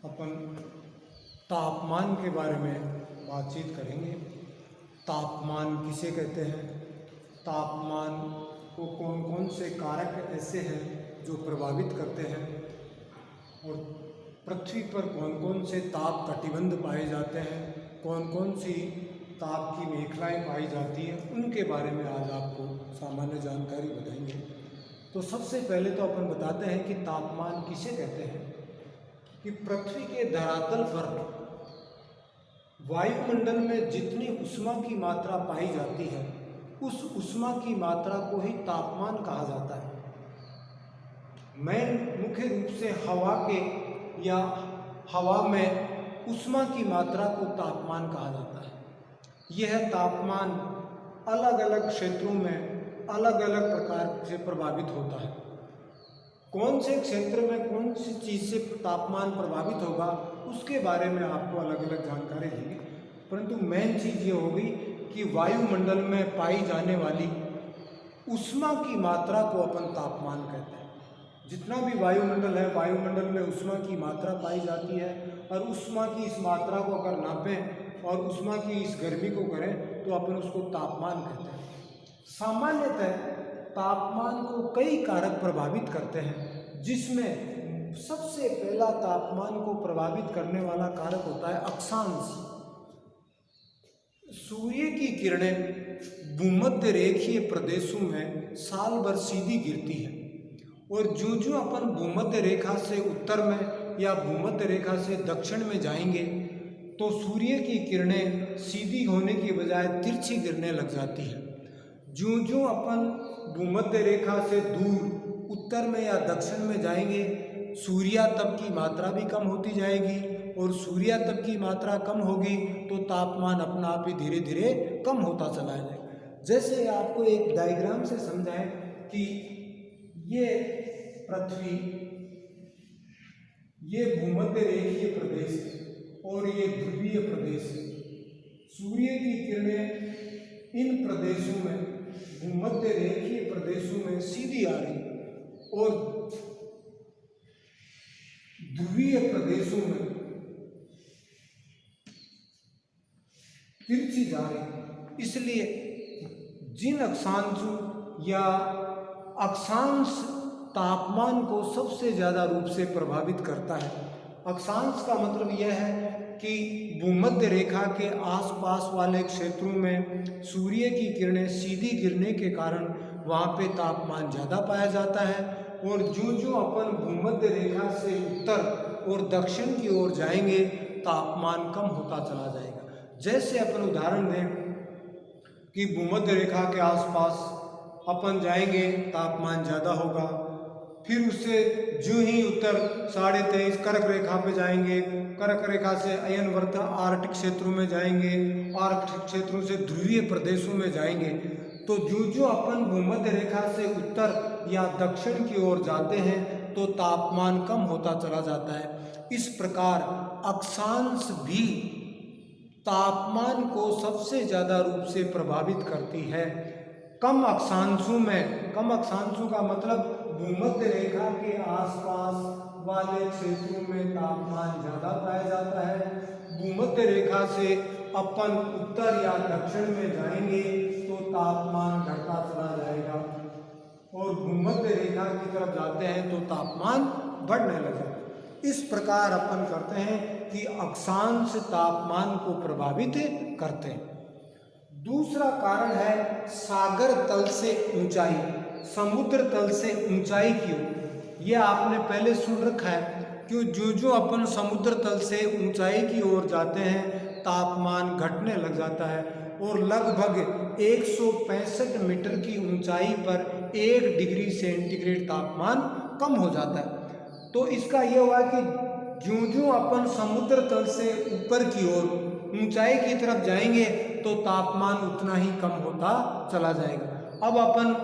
अपन तापमान के बारे में बातचीत करेंगे। तापमान किसे कहते हैं, तापमान को कौन कौन से कारक ऐसे हैं जो प्रभावित करते हैं, और पृथ्वी पर कौन कौन से ताप कटिबंध पाए जाते हैं, कौन कौन सी ताप की मेखलाएँ पाई जाती हैं, उनके बारे में आज आपको सामान्य जानकारी बताएंगे। तो सबसे पहले तो अपन बताते हैं कि तापमान किसे कहते हैं। कि पृथ्वी के धरातल पर वायुमंडल में जितनी ऊष्मा की मात्रा पाई जाती है, उस ऊष्मा की मात्रा को ही तापमान कहा जाता है। मुख्य रूप से हवा के या हवा में ऊष्मा की मात्रा को तापमान कहा जाता है। यह तापमान अलग अलग क्षेत्रों में अलग अलग प्रकार से प्रभावित होता है। कौन से क्षेत्र में कौन सी चीज़ से तापमान प्रभावित होगा उसके बारे में आपको अलग अलग जानकारी देंगे, परंतु मेन चीज़ ये होगी कि वायुमंडल में पाई जाने वाली ऊष्मा की मात्रा को अपन तापमान कहते हैं। जितना भी वायुमंडल है, वायुमंडल में ऊष्मा की मात्रा पाई जाती है, और ऊष्मा की इस मात्रा को अगर नापें और ऊष्मा की इस गर्मी को करें तो अपन उसको तापमान कहते हैं। सामान्यतः तापमान को कई कारक प्रभावित करते हैं, जिसमें सबसे पहला तापमान को प्रभावित करने वाला कारक होता है अक्षांश। सूर्य की किरणें भूमध्य रेखीय प्रदेशों में साल भर सीधी गिरती है, और जो जो अपन भूमध्य रेखा से उत्तर में या भूमध्य रेखा से दक्षिण में जाएंगे तो सूर्य की किरणें सीधी होने की बजाय तिरछी गिरने लग जाती है। जो जो अपन भूमध्य रेखा से दूर उत्तर में या दक्षिण में जाएंगे, सूर्यातप की मात्रा भी कम होती जाएगी, और सूर्यातप की मात्रा कम होगी तो तापमान अपना आप ही धीरे धीरे कम होता चला जाएगा। जैसे आपको एक डायग्राम से समझाएं कि ये पृथ्वी, ये भूमध्य रेखीय प्रदेश और ये ध्रुवीय प्रदेश है। सूर्य की किरणें इन प्रदेशों में, भूमध्य रेखीय प्रदेशों में सीधी आ रही, और ध्रुवीय प्रदेशों में तिरछी जा रही। इसलिए जिन अक्षांशों या अक्षांश तापमान को सबसे ज़्यादा रूप से प्रभावित करता है। अक्षांश का मतलब यह है कि भूमध्य रेखा के आसपास वाले क्षेत्रों में सूर्य की किरणें सीधी गिरने के कारण वहाँ पे तापमान ज़्यादा पाया जाता है, और जो जो अपन भूमध्य रेखा से उत्तर और दक्षिण की ओर जाएंगे तापमान कम होता चला जाएगा। जैसे अपन उदाहरण दें कि भूमध्य रेखा के आसपास अपन जाएंगे तापमान ज़्यादा होगा, फिर उससे जो ही उत्तर 23.5 कर्क रेखा पे जाएंगे, कर्क रेखा से अयनवर्त आर्कटिक क्षेत्रों में जाएंगे, आर्कटिक क्षेत्रों से ध्रुवीय प्रदेशों में जाएंगे, तो जो जो अपन भूमध्य रेखा से उत्तर या दक्षिण की ओर जाते हैं तो तापमान कम होता चला जाता है। इस प्रकार अक्षांश भी तापमान को सबसे ज़्यादा रूप से प्रभावित करती है। कम अक्षांशों में, कम अक्षांशों का मतलब भूमध्य रेखा के आसपास वाले क्षेत्रों में तापमान ज़्यादा पाया जाता है। भूमध्य रेखा से अपन उत्तर या दक्षिण में जाएंगे तो तापमान घटता चला जाएगा, और भूमध्य रेखा की तरफ जाते हैं तो तापमान बढ़ने लगेगा। इस प्रकार अपन करते हैं कि अक्षांश तापमान को प्रभावित करते हैं। दूसरा कारण है सागर तल से ऊंचाई, समुद्र तल से ऊंचाई की ओर। यह आपने पहले सुन रखा है कि जो जो अपन समुद्र तल से ऊंचाई की ओर जाते हैं तापमान घटने लग जाता है, और लगभग 165 मीटर की ऊंचाई पर 1 डिग्री सेंटीग्रेड तापमान कम हो जाता है। तो इसका यह हुआ कि जो जो अपन समुद्र तल से ऊपर की ओर ऊंचाई की तरफ जाएंगे तो तापमान उतना ही कम होता चला जाएगा। अब अपन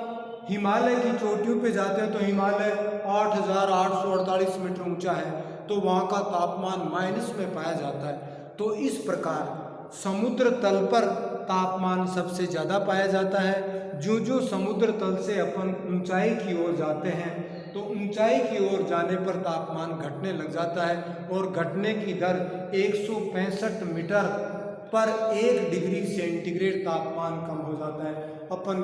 हिमालय की चोटियों पे जाते हैं तो हिमालय 8,848 मीटर ऊंचा है, तो वहाँ का तापमान माइनस में पाया जाता है। तो इस प्रकार समुद्र तल पर तापमान सबसे ज़्यादा पाया जाता है। जो जो समुद्र तल से अपन ऊंचाई की ओर जाते हैं तो ऊंचाई की ओर जाने पर तापमान घटने लग जाता है और घटने की दर 165 मीटर पर 1 डिग्री सेंटीग्रेड तापमान कम हो जाता है। अपन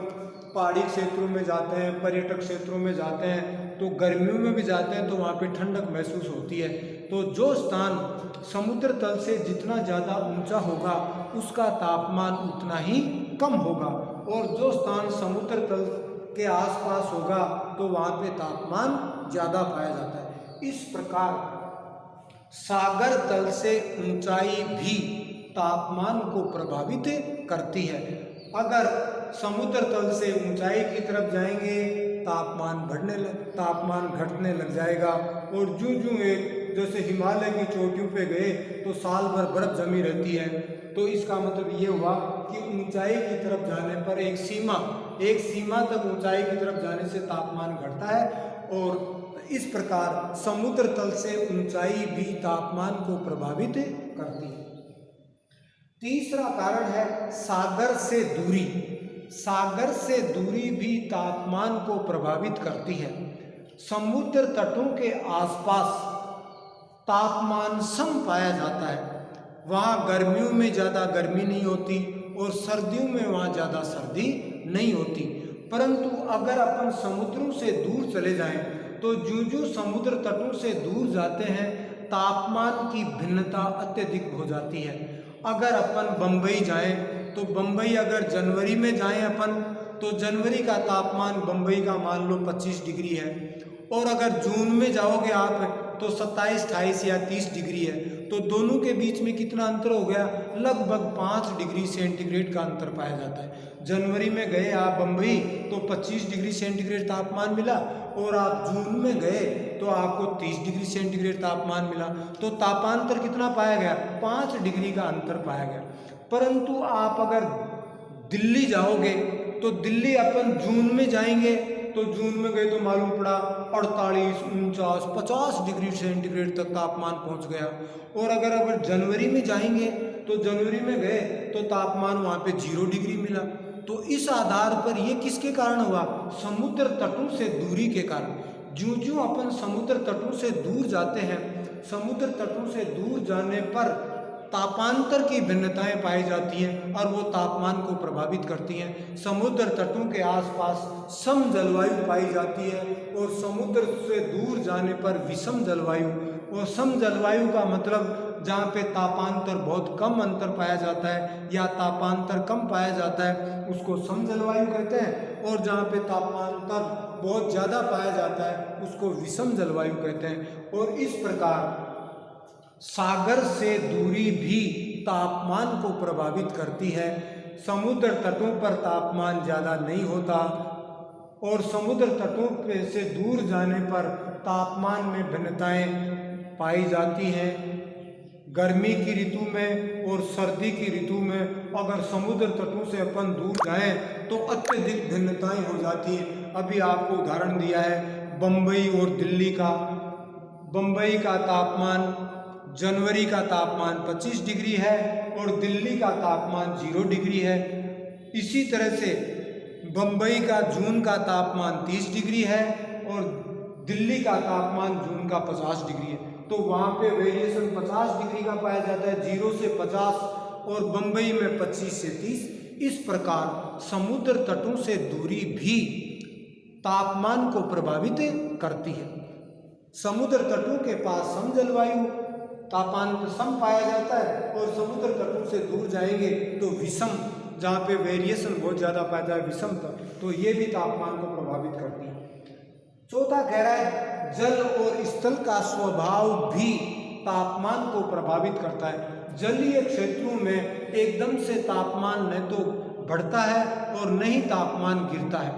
पहाड़ी क्षेत्रों में जाते हैं, पर्यटक क्षेत्रों में जाते हैं, तो गर्मियों में भी जाते हैं तो वहाँ पे ठंडक महसूस होती है। तो जो स्थान समुद्र तल से जितना ज़्यादा ऊंचा होगा उसका तापमान उतना ही कम होगा, और जो स्थान समुद्र तल के आसपास होगा तो वहाँ पे तापमान ज़्यादा पाया जाता है। इस प्रकार सागर तल से ऊंचाई भी तापमान को प्रभावित करती है। अगर समुद्र तल से ऊंचाई की तरफ जाएंगे तापमान घटने लग जाएगा, और जूं एक जैसे हिमालय की चोटियों पे गए तो साल भर बर्फ जमी रहती है। तो इसका मतलब ये हुआ कि ऊंचाई की तरफ जाने पर एक सीमा तक ऊंचाई की तरफ जाने से तापमान घटता है, और इस प्रकार समुद्र तल से ऊंचाई भी तापमान को प्रभावित करती है। तीसरा कारण है सागर से दूरी। सागर से दूरी भी तापमान को प्रभावित करती है। समुद्र तटों के आसपास तापमान सम पाया जाता है। वहाँ गर्मियों में ज़्यादा गर्मी नहीं होती और सर्दियों में वहाँ ज़्यादा सर्दी नहीं होती। परंतु अगर अपन समुद्रों से दूर चले जाएं तो जो समुद्र तटों से दूर जाते हैं तापमान की भिन्नता अत्यधिक हो जाती है। अगर अपन बम्बई जाएं तो बम्बई अगर जनवरी में जाएं अपन तो जनवरी का तापमान बम्बई का मान लो 25 डिग्री है, और अगर जून में जाओगे आप तो 27, 28 या 30 डिग्री है। तो दोनों के बीच में कितना अंतर हो गया? लगभग 5 डिग्री सेंटीग्रेड का अंतर पाया जाता है। जनवरी में गए आप बम्बई तो 25 डिग्री सेंटीग्रेड तापमान मिला, और आप जून में गए तो आपको 30 डिग्री सेंटीग्रेड तापमान मिला। तो तापांतर कितना पाया गया? 5 डिग्री का अंतर पाया गया। परंतु आप अगर दिल्ली जाओगे तो दिल्ली अपन जून में जाएंगे तो जून में गए तो मालूम पड़ा 48, 49, 50 डिग्री सेंटीग्रेड तक तापमान पहुंच गया। और अगर जनवरी में जाएंगे तो जनवरी में गए तो तापमान वहाँ पे 0 डिग्री मिला। तो इस आधार पर ये किसके कारण हुआ? समुद्र तटों से दूरी के कारण। ज्यों अपन समुद्र तटों से दूर जाते हैं, समुद्र तटों से दूर जाने पर तापांतर की भिन्नताएं पाई जाती हैं और वो तापमान को प्रभावित करती हैं। समुद्र तटों के आसपास सम जलवायु पाई जाती है, और समुद्र से दूर जाने पर विषम जलवायु। और सम जलवायु का मतलब जहाँ पे तापांतर बहुत कम अंतर पाया जाता है या तापांतर कम पाया जाता है उसको सम जलवायु कहते हैं, और जहाँ पे तापांतर बहुत ज़्यादा पाया जाता है उसको विषम जलवायु कहते हैं। और इस प्रकार सागर से दूरी भी तापमान को प्रभावित करती है। समुद्र तटों पर तापमान ज़्यादा नहीं होता, और समुद्र तटों पे से दूर जाने पर तापमान में भिन्नताएं पाई जाती हैं। गर्मी की ऋतु में और सर्दी की ऋतु में अगर समुद्र तटों से अपन दूर जाएं तो अत्यधिक भिन्नताएं हो जाती हैं। अभी आपको उदाहरण दिया है बम्बई और दिल्ली का। बम्बई का तापमान जनवरी का तापमान 25 डिग्री है और दिल्ली का तापमान 0 डिग्री है। इसी तरह से बम्बई का जून का तापमान 30 डिग्री है और दिल्ली का तापमान जून का 50 डिग्री है। तो वहाँ पे वेरिएशन 50 डिग्री का पाया जाता है, 0 से 50, और बम्बई में 25 से 30। इस प्रकार समुद्र तटों से दूरी भी तापमान को प्रभावित करती है। समुद्र तटों के पास सम जलवायु, तापमान सम पाया जाता है, और समुद्र तटों से दूर जाएंगे तो विषम, जहाँ पे वेरिएशन बहुत ज़्यादा पाया जाए विषम तक, तो ये भी तापमान को प्रभावित करती है। चौथा कह रहा है जल और स्थल का स्वभाव भी तापमान को प्रभावित करता है। जलीय क्षेत्रों में एकदम से तापमान न तो बढ़ता है और न ही तापमान गिरता है।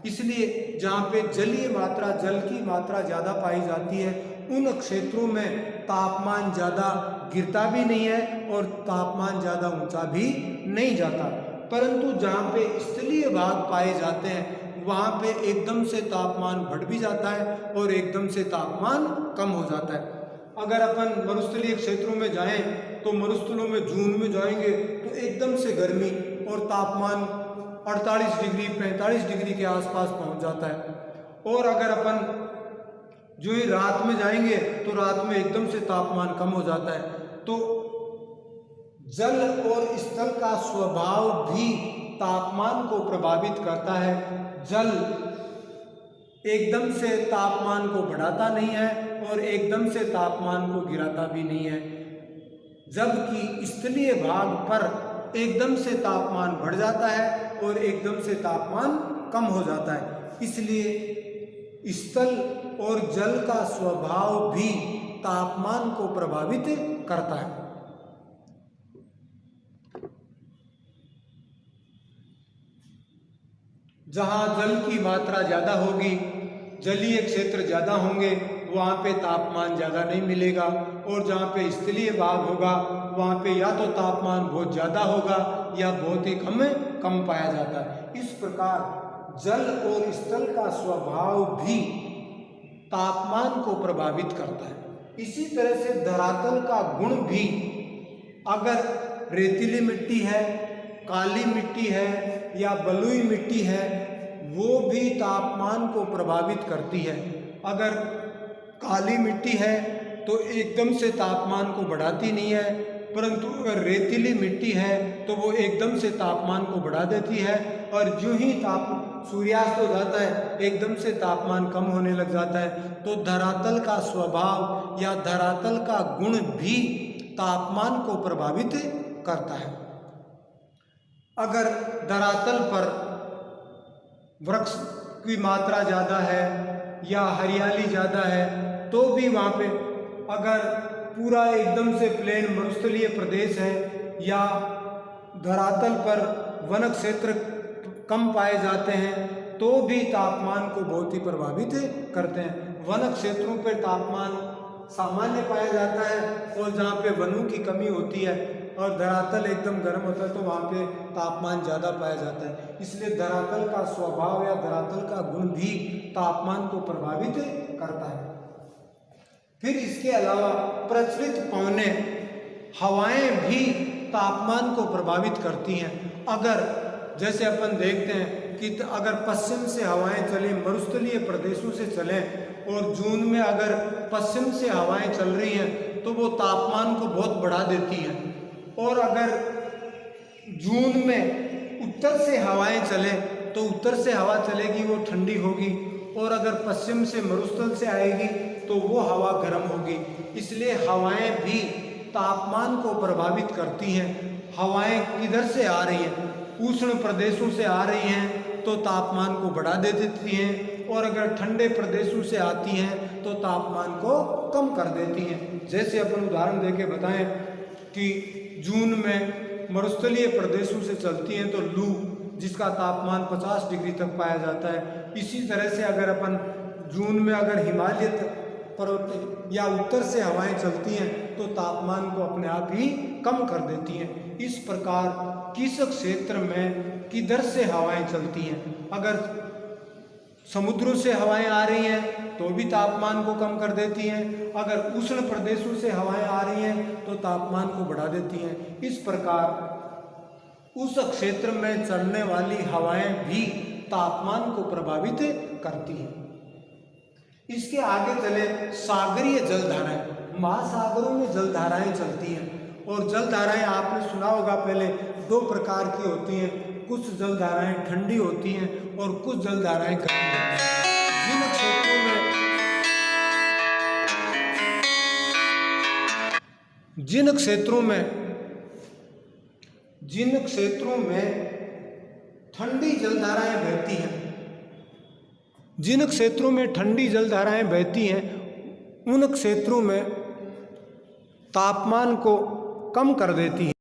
इसलिए जहाँ पे जलीय मात्रा, जल की मात्रा ज़्यादा पाई जाती है उन क्षेत्रों में तापमान ज़्यादा गिरता भी नहीं है और तापमान ज़्यादा ऊंचा भी नहीं जाता। परंतु जहाँ पे स्थलीय भाग पाए जाते हैं वहाँ पे एकदम से तापमान बढ़ भी जाता है और एकदम से तापमान कम हो जाता है। अगर अपन मरुस्थलीय क्षेत्रों में जाएं तो मरुस्थलों में जून में जाएंगे तो एकदम से गर्मी और तापमान 48 डिग्री 45 डिग्री के आसपास पहुंच जाता है। और अगर अपन जो ही रात में जाएंगे तो रात में एकदम से तापमान कम हो जाता है। तो जल और स्थल का स्वभाव भी तापमान को प्रभावित करता है। जल एकदम से तापमान को बढ़ाता नहीं है और एकदम से तापमान को गिराता भी नहीं है, जबकि स्थलीय भाग पर एकदम से तापमान बढ़ जाता है और एकदम से तापमान कम हो जाता है। इसलिए स्थल और जल का स्वभाव भी तापमान को प्रभावित करता है। जहाँ जल की मात्रा ज़्यादा होगी, जलीय क्षेत्र ज़्यादा होंगे, वहाँ पे तापमान ज़्यादा नहीं मिलेगा, और जहाँ पे स्थलीय भाग होगा वहाँ पे या तो तापमान बहुत ज़्यादा होगा या बहुत ही कम पाया जाता है। इस प्रकार जल और स्थल का स्वभाव भी तापमान को प्रभावित करता है। इसी तरह से धरातल का गुण भी, अगर रेतीली मिट्टी है, काली मिट्टी है या बलुई मिट्टी है, वो भी तापमान को प्रभावित करती है। अगर काली मिट्टी है तो एकदम से तापमान को बढ़ाती नहीं है, परंतु अगर रेतीली मिट्टी है तो वो एकदम से तापमान को बढ़ा देती है, और जो ही सूर्यास्त हो जाता है एकदम से तापमान कम होने लग जाता है। तो धरातल का स्वभाव या धरातल का गुण भी तापमान को प्रभावित करता है। अगर धरातल पर वृक्ष की मात्रा ज़्यादा है या हरियाली ज़्यादा है तो भी वहाँ पे, अगर पूरा एकदम से प्लेन मरुस्थलीय प्रदेश है या धरातल पर वन क्षेत्र कम पाए जाते हैं तो भी तापमान को बहुत ही प्रभावित करते हैं। वन क्षेत्रों पर तापमान सामान्य पाया जाता है, और जहाँ पे वनों की कमी होती है और धरातल एकदम गर्म होता है तो वहाँ पे तापमान ज़्यादा पाया जाता है। इसलिए धरातल का स्वभाव या धरातल का गुण भी तापमान को प्रभावित करता है। फिर इसके अलावा प्रचलित पवनें, हवाएं भी तापमान को प्रभावित करती हैं। अगर जैसे अपन देखते हैं कि अगर पश्चिम से हवाएं चलें, मरुस्थलीय प्रदेशों से चलें, और जून में अगर पश्चिम से हवाएं चल रही हैं तो वो तापमान को बहुत बढ़ा देती हैं, और अगर जून में उत्तर से हवाएं चलें तो उत्तर से हवा चलेगी वो ठंडी होगी, और अगर पश्चिम से मरुस्थल से आएगी तो वो हवा गर्म होगी। इसलिए हवाएं भी तापमान को प्रभावित करती हैं। हवाएं किधर से आ रही हैं? उष्ण प्रदेशों से आ रही हैं तो तापमान को बढ़ा दे देती हैं, और अगर ठंडे प्रदेशों से आती हैं तो तापमान को कम कर देती हैं। जैसे अपन उदाहरण देके बताएं कि जून में मरुस्थलीय प्रदेशों से चलती हैं तो लू, जिसका तापमान 50 डिग्री तक पाया जाता है। इसी तरह से अगर अपन जून में अगर हिमालय पर्वत या उत्तर से हवाएं चलती हैं तो तापमान को अपने आप ही कम कर देती हैं। इस प्रकार किस क्षेत्र में किधर से हवाएं चलती हैं, अगर समुद्रों से हवाएं आ रही हैं तो भी तापमान को कम कर देती हैं, अगर उष्ण प्रदेशों से हवाएं आ रही हैं तो तापमान को बढ़ा देती हैं। इस प्रकार उस क्षेत्र में चलने वाली हवाएं भी तापमान को प्रभावित करती हैं। इसके आगे चले सागरीय जलधाराएं। महासागरों में जलधाराएं चलती हैं, और जलधाराएं आपने सुना होगा पहले 2 प्रकार की होती हैं। कुछ जलधाराएं ठंडी होती हैं और कुछ जलधाराएं गर्म होती हैं। जिन क्षेत्रों में ठंडी जलधाराएं बहती हैं, जिन क्षेत्रों में ठंडी जलधाराएं बहती हैं उन क्षेत्रों में तापमान को कम कर देती हैं।